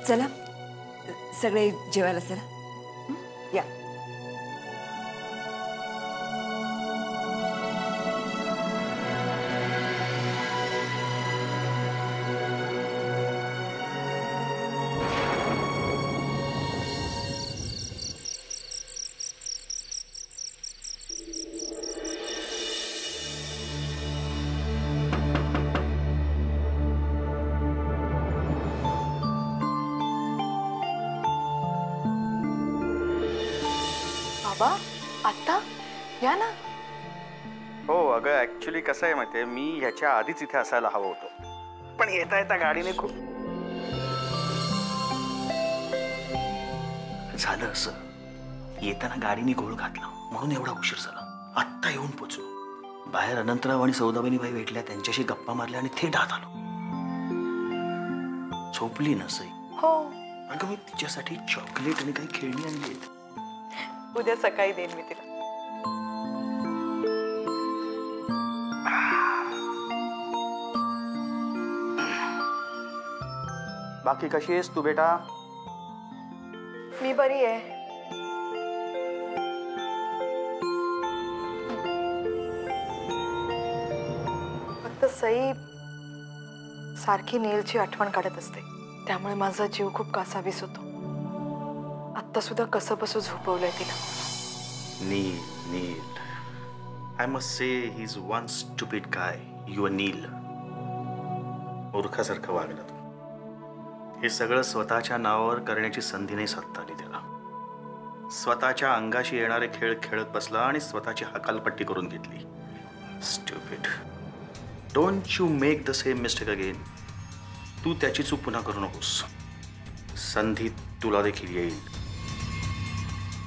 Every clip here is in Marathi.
चला सगळे जेवायला चला. या. बाबा आता या ना. हो अगं ऍक्च्युली कसं आहे माहितीये, मी ह्याच्या आधीच इथे असायला हवं होतं, पण येता येता गाडीने खूप झालं. असं येताना गाडीने घोळ घातला म्हणून एवढा उशीर झाला. आत्ता येऊन पोचलो. बाहेर अनंतराव आणि सौदामिनीबाई भेटल्या, त्यांच्याशी गप्पा मारल्या आणि थेट आत आलो. झोपली ना सई? हो. अगं मी तिच्यासाठी चॉकलेट आणि काही खेळणी आणली आहेत. उद्या सकाळी देईन मी तिला. बाकी कशी आहेस तू बेटा? मी बरी आहे. फक्त सई सारखी नीलची आठवण काढत असते, त्यामुळे माझा जीव खूप कासावीस होतो. आत्ता सुद्धा कसं बसं झोपवलंय तिला. Neel Neel, I must say he is one stupid guy. Your Neel. मूर्खासारखं वागला तू. हे सगळं स्वतःच्या नावावर करण्याची संधी नाही साधता आली त्याला. स्वतःच्या अंगाशी येणारे खेळ खेळत बसला आणि स्वतःची हकालपट्टी करून घेतली. Stupid. Don't you make the same mistake again. तू त्याची चूक पुन्हा करू नकोस. संधी तुला देखील येईल,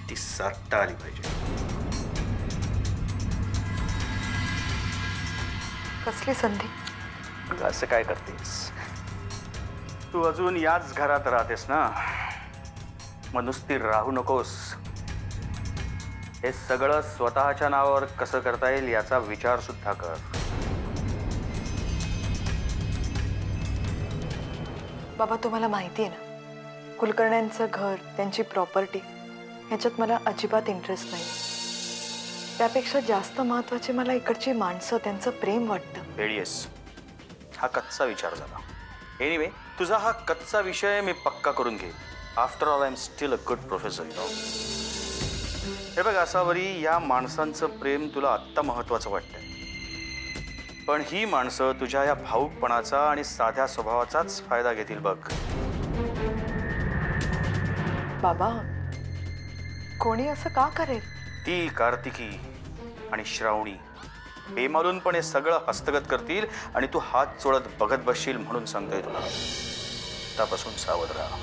ती साधता आली पाहिजे. कसली संधी? असं काय करतेस तू? अजून याच घरात राहतेस ना, मग नुसती राहू नकोस. हे सगळं स्वतःच्या नावावर कसं करता येईल याचा विचार सुद्धा कर. बाबा तुम्हाला माहिती आहे ना, कुलकर्ण्यांचं घर, त्यांची प्रॉपर्टी ह्याच्यात मला अजिबात इंटरेस्ट नाही. त्यापेक्षा जास्त महत्वाचे मला इकडची माणसं, त्यांचं प्रेम वाटतं. वेळीस हा कच्चा विचार झाला. एनिवे तुझा हा कच्चा विषय मी पक्का करून घेईन. After all I am still a good professor. हे बघ असावरी, या माणसांचं प्रेम तुला आत्ता महत्वाचं वाटतंय, पण ही माणसं तुझ्या या भावुकपणाचा आणि साध्या स्वभावाचाच फायदा घेतील बघ. बाबा कोणी असं का करेल? ती कार्तिकी आणि श्रावणी बेमालूनपणे सगळं हस्तगत करतील आणि तू हात चोळत बघत बसशील. म्हणून सांगतोय तुला, आतापासून सावध राहा.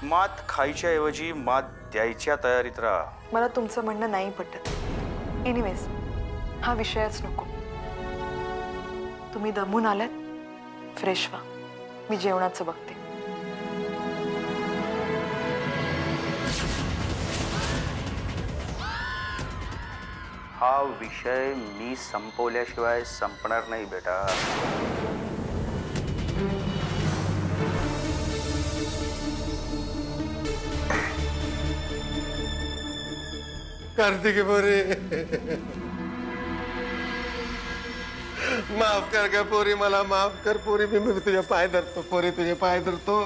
मात खायच्या ऐवजी मात द्यायच्या तयारीत राहा. मला तुमचं म्हणणं नाही पटत. एनिवेज हा विषयच नको. तुम्ही दमून आलात, फ्रेश व्हा. मी जेवणाचं बघते. हा विषय मी संपवल्याशिवाय संपणार नाही बेटा. कार्तिकी पोरी, माफ कर का पोरी, मला माफ कर पोरी. मी तुझे पाय धरतो पोरी, तुझे पाय धरतो.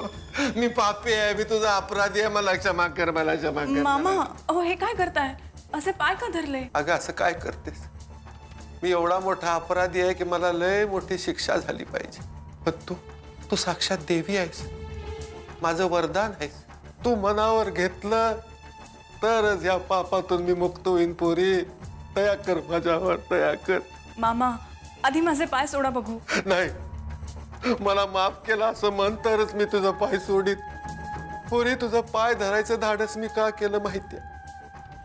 मी पापी आहे, मी तुझा अपराधी आहे. मला क्षमा कर, मला क्षमा कर. मामा अहो हे काय करताय? असे पाय का धरले? अगं असं काय करतेस? मी एवढा मोठा अपराधी आहे की मला लय मोठी शिक्षा झाली पाहिजे. पण तू साक्षात देवी आहेस, माझं वरदान आहेस. तू मनावर घेतलं तरच या पापातून मी मुक्त होईन पोरी. दया कर माझ्यावर, दया कर. मामा आधी माझे पाय सोडा बघू. नाही, मला माफ केला असं म्हण तरच मी तुझा पाय सोडीत. पोरी तुझा पाय धरायचं धाडस मी का केलं माहितीये?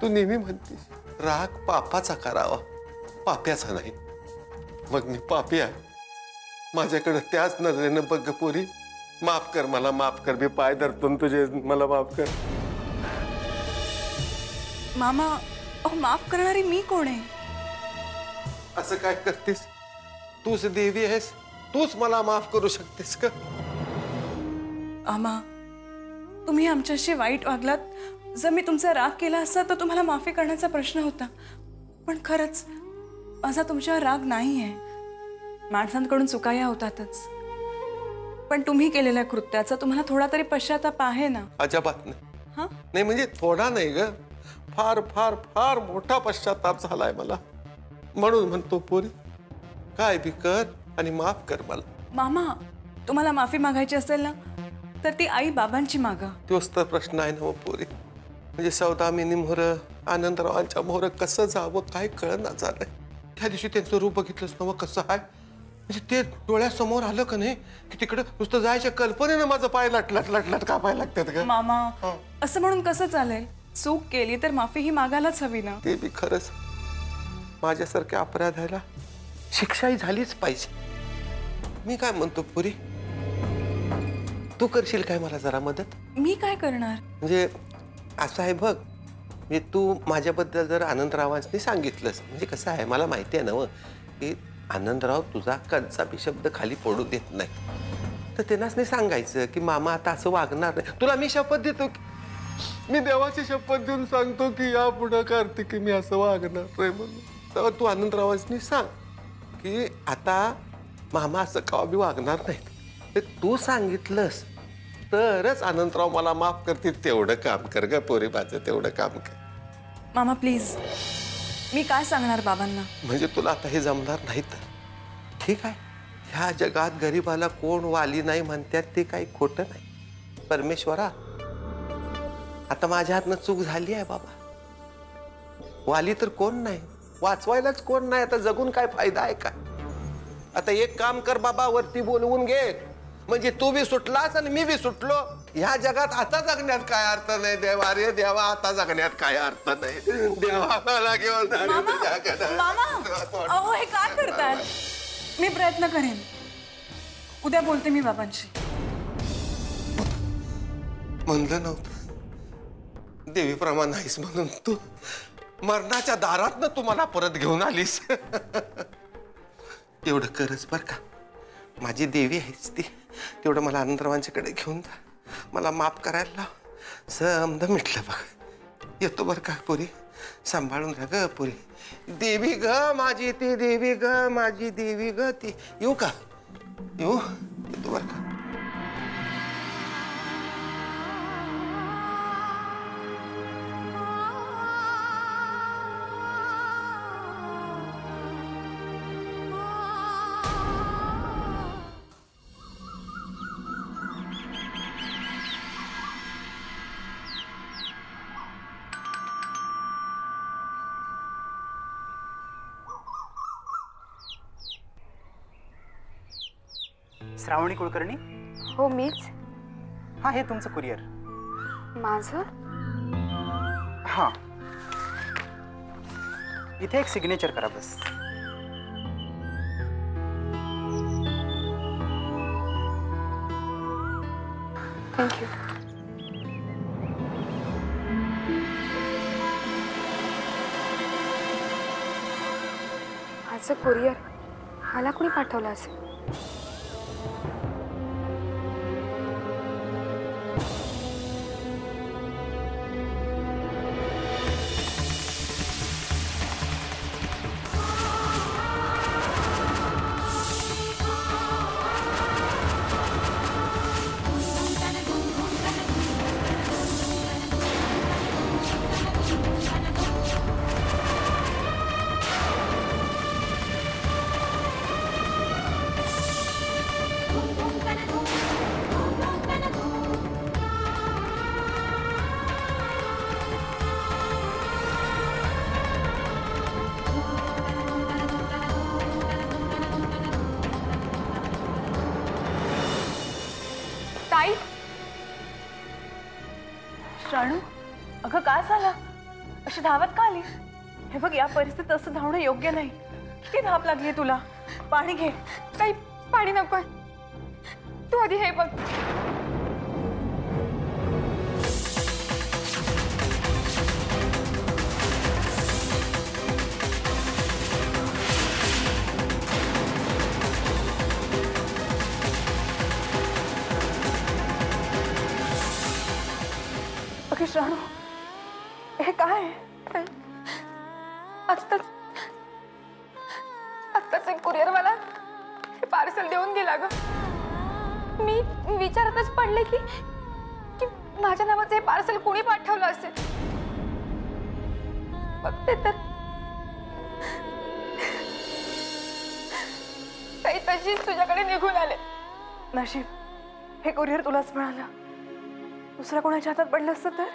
तू नेहमी म्हणतीस राग पापाचा करावा, पाप्याचा नाही. मग मी पापी आहे. माझ्याकडे त्याच नजरेनं बघ पोरी. माफ कर, मला माफ कर. मी पाय धरतो तुझे, मला माफ कर. मामा अहो माफ करणारी मी कोण आहे? असं काय करतेस? तूच देवी आहेस, तूच मला माफ करू शकतेस का? आमा, तुम्ही आमच्याशी वाईट वागलात. जर मी तुमचा राग केला असता तर तुम्हाला माफी करण्याचा प्रश्न होता. पण खरंच माझा तुमच्यावर राग नाही आहे. माणसांकडून चुका या होतातच. पण तुम्ही केलेल्या कृत्याचा तुम्हाला थोडा तरी पश्चाताप आहे ना? अजिबात नाही. हा? नाही म्हणजे थोडा नाही ग, फार फार फार मोठा पश्चाताप झालाय मला. म्हणून म्हणतो पोरी, काय बी कर आणि माफ कर मला. मामा, तुम्हाला माफी मागायची असेल ना तर ती आई बाबांची मागा. तोच तर प्रश्न आहे ना मग पोरी. म्हणजे सौदामिनी मोहर, आनंदरावांच्या मोहर कसं जावं काय कळना झालंय. त्या दिवशी त्यांचं रूप बघितलंच ना, मग कसं आहे म्हणजे ते डोळ्यासमोर आलं का नाही की तिकडं नुसतं जायच्या कल्पनेनं माझं पाय लटलट लटलट कापायला लागतात का. मामा, असं म्हणून कसं चालेल? चूक केली तर माफी ही मागायलाच हवी ना. ते बी खरंच. माझ्यासारख्या अपराधाला शिक्षाही झालीच पाहिजे. मी काय म्हणतो पुरी, तू करशील काय मला जरा मदत? मी काय करणार? म्हणजे असं आहे बघ, म्हणजे तू माझ्याबद्दल जर आनंदरावांनी सांगितलंस, म्हणजे कसं आहे मला माहिती आहे ना की आनंदराव तुझा कंचा बी शब्द खाली पडू देत नाही. तर त्यांनाच नाही सांगायचं की मामा आता असं वागणार नाही. तुला मी शपथ देतो की, मी देवाची शपथ देऊन सांगतो की या पुढं कार्तिकी मी असं वागणार नाही म्हणून. तेव्हा तू आनंदरावांनी सांग की आता मामा असं का बी वागणार नाहीत. ते तू सांगितलंस तरच आनंदराव मला माफ करतील. तेवढं काम कर ग पोरी, माझं तेवढं काम कर. मामा प्लीज, मी काय सांगणार बाबांना? म्हणजे तुला आता हे जमणार नाही तर ठीक आहे. ह्या जगात गरीबाला कोण वाली नाही म्हणतात ते काही खोटं नाही. परमेश्वरा, आता माझ्या हातनं चूक झाली आहे बाबा. वाली तर कोण नाही, वाचवायलाच कोण नाही. आता जगून काय फायदा आहे का? आता एक काम कर बाबा, वरती बोलवून घे, म्हणजे तू बी सुटलास आणि मी बी सुटलो. ह्या जगात आता जगण्यात काय अर्थ नाही. देवा रे देवा, आता जगण्यात काय अर्थ नाही. देवा मला घेऊन जा रे तुझ्याकडं. मामा, अहो हे काय करताय? मी प्रयत्न करेन. उद्या बोलते मी बाबांशी. म्हणलं नव्हतं देवीप्रमाणे नाहीस म्हणून तू मरणाच्या दारातनं तू मला परत घेऊन आलीस. तेवढं करच बर का, माझी देवी आहेस ती. तेवढं मला आनंदरावांच्याकडे घेऊन जा, मला माफ करायला लाव. समद मिटलं बघ. येतो बरं का पोरी, सांभाळून राहा ग पोरी. देवी ग माझी ती, देवी ग माझी देवी ग ती. येऊ का? येऊ? येतो बरं का. श्रावणी कुलकर्णी? हो मीच. हां, हे तुमचं कुरिअर. माझं? हां, इथे एक सिग्नेचर करा बस. थँक्यू. माझं कुरिअर मला कोणी पाठवलं असेल? ताई, श्रावणी, अगं काय झालं? अशी धावत का आलीस? हे बघ, या परिस्थितीत असं धावणं योग्य नाही. किती धाप लागली तुला. पाणी घे. ताई पाणी नको. तू आधी हे बघ. श्राणू, हे काय? आत्ताच एक कुरिअर मला हे पार्सल देऊन गेला ग. मी विचारतच पडले की माझ्या नावाचं हे पार्सल कोणी पाठवलं असेल. बघते तर काही तशीच तुझ्याकडे निघून आले. नशीब हे कुरिअर तुलाच मिळालं. दुसऱ्या कोणाच्या हातात पडलं असतं तर?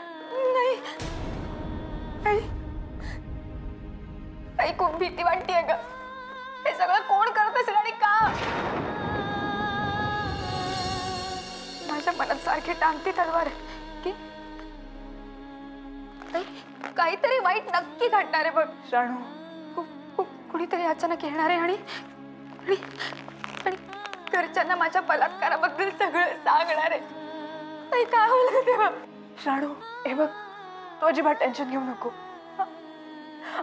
नाही, काही खूप भीती वाटतेय ग. हे सगळं कोण करत असेल आणि का? माझ्या मनात सारखी टांगती तलवार आहे की काहीतरी वाईट नक्की घडणार आहे बघ. श्राणू, कुणीतरी अचानक येणार आहे आणि घरच्यांना माझ्या बलात्काराबद्दल सगळं सांगणार आहे. नाही काय होईल तेव्हा? श्राणू, हे बघ, तू अजिबात टेन्शन घेऊ नको.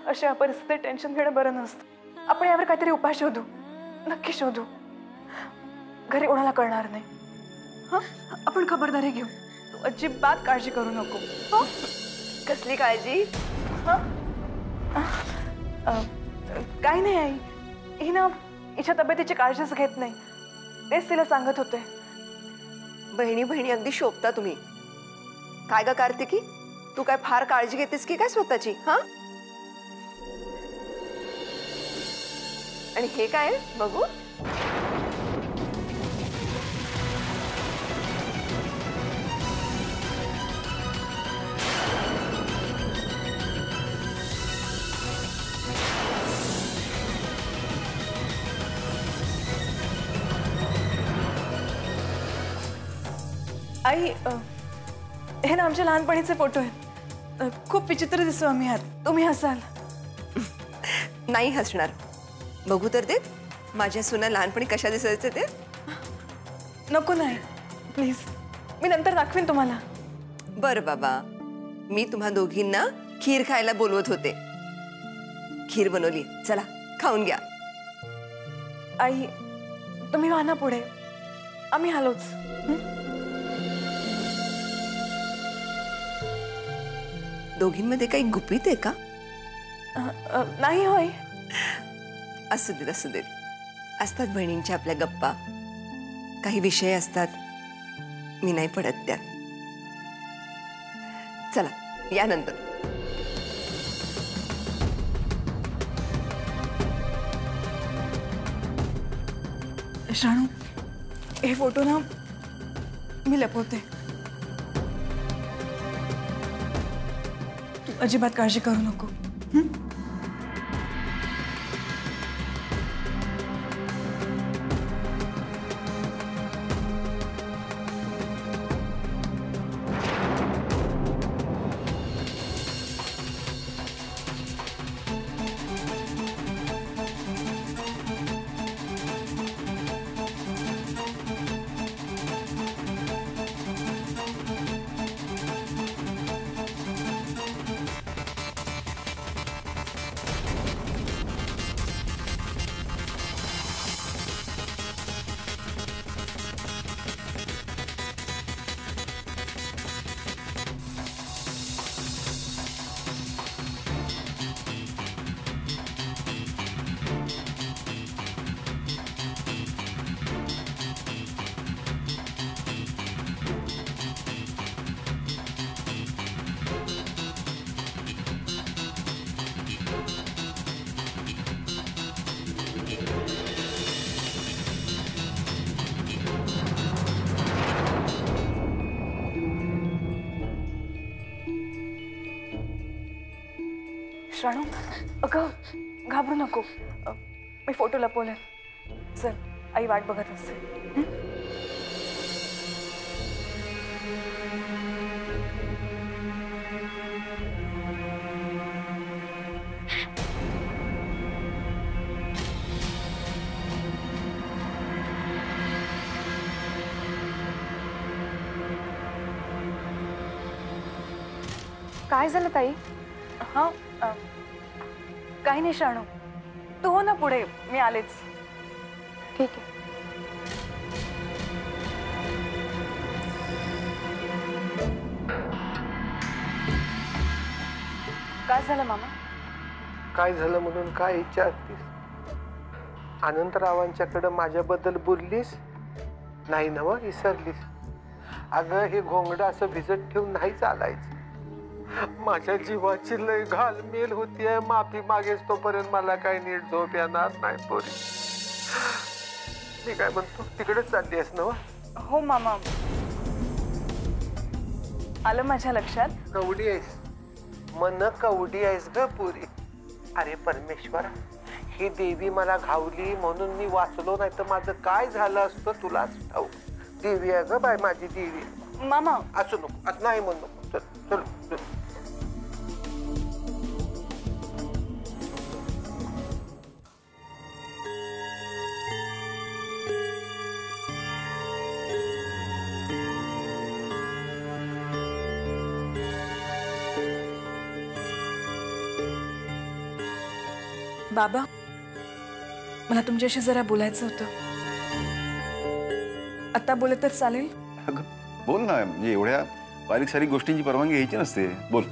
अशा परिस्थितीत टेन्शन घेणं बरं नसतं. आपण यावर काहीतरी उपाय शोधू, नक्की शोधू. घरी कोणाला कळणार नाही. आपण खबरदारी घेऊ. तू अजिबात काळजी करू नको. कसली काळजी? काही नाही आई, ही ना हिच्या तब्येतीची काळजीच घेत नाही. तेच तिला सांगत होते. बहिणी बहिणी अगदी शोभता तुम्ही. काय ग कार्तिकी, तू काय फार काळजी घेतेस की काय स्वतःची? हा, आणि हे काय बघू? आई, हे ना आमच्या लहानपणीचे फोटो आहेत. खूप विचित्र दिसू आम्ही ह्यात. तुम्ही हसाल. नाही हसणार. बघू तर दे माझ्या सुना लहानपणी कशा दिसायचे ते. नको नाही प्लीज, मी नंतर दाखवीन तुम्हाला. बरं बाबा, मी तुम्हा दोघींना खीर खायला बोलवत होते. खीर बनवली, चला खाऊन घ्या. आई, तुम्ही वाहना पुढे, आम्ही आलोच. दोघींमध्ये काही गुपित आहे का? नाही होय. असू देत असू देत. असतात बहिणींच्या आपल्या गप्पा. काही विषय असतात, मी नाही पडत त्यात. चला यानंतर. श्राणू, हे फोटो ना मी लपवते. तू अजिबात काळजी करू नको. श्राणू, अगं घाबरू नको. मी फोटो लपवले. चल, आई वाट बघत असते. काय झालं ताई? हा, काही नाही श्राणू, तू हो ना पुढे, मी आलेच. ठीक आहे. झालं मामा? काय झालं म्हणून काय विचारतीस? अनंतरावांच्याकडे माझ्याबद्दल बोललीस नाही ना? विसरलीस? अगं हे घोंगडं असं भिजत ठेवून नाही चालायचं. माझ्या जीवाची लय घालमेल होतीये. माफी मागेस तोपर्यंत मला काही नीट झोप येणार नाही पोरी. मी काय म्हणतो, तिकडेच चालली आहेस ना? हो मामा, आलं माझ्या लक्षात. कवडी आहेस मन, कवडी आहेस ग पुरी. अरे परमेश्वर, ही देवी मला घावली म्हणून मी वाचलो, नाही तर माझं काय झालं असतं तुलाच ठाऊक. देवी आहे ग बाय, माझी देवी. मामा असू नको, असं नाही म्हणू नको. चल चल चल. बाबा, मला तुमच्याशी जरा बोलायचं होतं. आता बोलत तर चालेल? अगं बोल ना, म्हणजे एवढ्या बारीक सारीक गोष्टींची परवानगी घ्यायची नसते. बोल.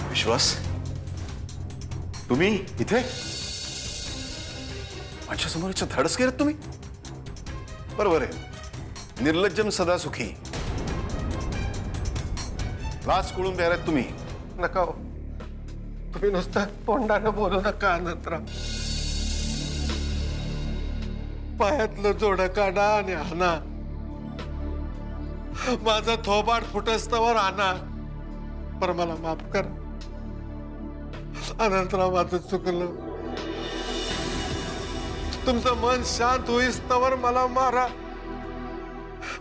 विश्वास, तुम्ही इथे माझ्या समोरच्या धाडस केलं तुम्ही? बरोबर आहे. निर्लज्जम सदा सुखी. लाच कुळून प्यारात तुम्ही. नका हो. तुम्ही नुसतं तोंडानं बोलू नका अनंतराव. पायातलं जोडं काढा आणि आणा. माझा थोबाड फुटस्तवर आणा. पर मला माफ करा अनंतराव, माझं चुकलं. तुमचं मन शांत होईस तवर मला मारा,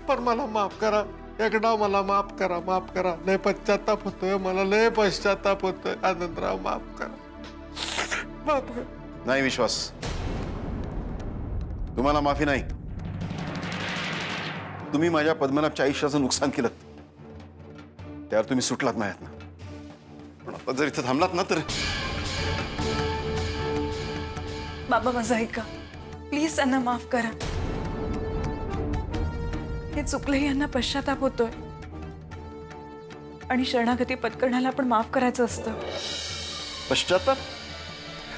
पण मला माफ करा. एकदा मला माफ करा, माफ करा. लय पश्चाताप होतोय मला, लय पश्चाताप होतोय. अनंतराव माफ करा, माफ करा. नाही विश्वास, तुम्हाला माफी नाही. तुम्ही माझ्या पद्मनाभच्या आयुष्याचं नुकसान केलं, त्यावर तुम्ही सुटलात माझ्यात ना. पण आता जर इथं थांबलात ना तर. बाबा माझं ऐका प्लीज, त्यांना माफ करा. हे चुकलंही, यांना पश्चाताप होतोय. आणि शरणागती पत्करण्याला पण माफ करायचं असतं. पश्चाताप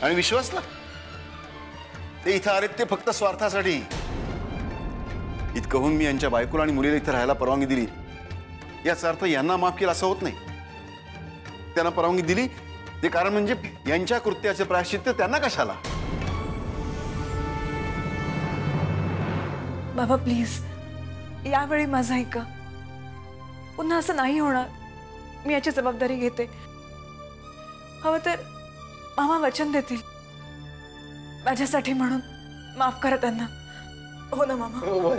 आणि विश्वासला ते इथं आले ते फक्त स्वार्थासाठी. इतकं मी यांच्या बायकोला आणि मुलीला इथं राहायला परवानगी दिली, याचा अर्थ यांना माफ केलं असं होत नाही. त्यांना परवानगी दिली ते कारण म्हणजे यांच्या कृत्याचे प्रायश्चित्त त्यांना कशाला. बाबा प्लीज, यावेळी माझं ऐका. पुन्हा असं नाही होणार. मी याची जबाबदारी घेते. हवं तर मामा वचन देतील माझ्यासाठी म्हणून. माफ करा त्यांना. हो ना मामा?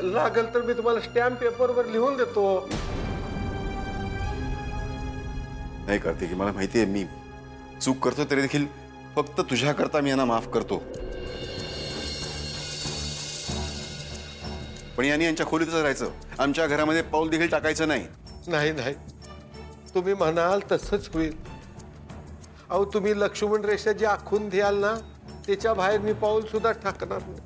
लागल तर मी तुम्हाला स्टॅम्प पेपरवर लिहून देतो. नाही करते की मला माहिती आहे मी चूक करतो, तरी देखील फक्त तुझ्याकरता मी यांना माफ करतो. पण यांनी यांच्या खोलीतच राहायचं. आमच्या घरामध्ये पाऊल देखील टाकायचं नाही. नाही नाही, तुम्ही म्हणाल तसंच होईल. अहो तुम्ही लक्ष्मण रेषा जी आखून द्याल ना, त्याच्या बाहेर मी पाऊल सुद्धा टाकणार नाही.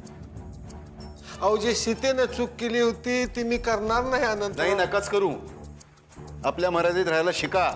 अहो जे सीतेनं चूक केली होती ती मी करणार नाही. आनंद नाही, नकाच करू. आपल्या मर्यादेत राहायला शिका.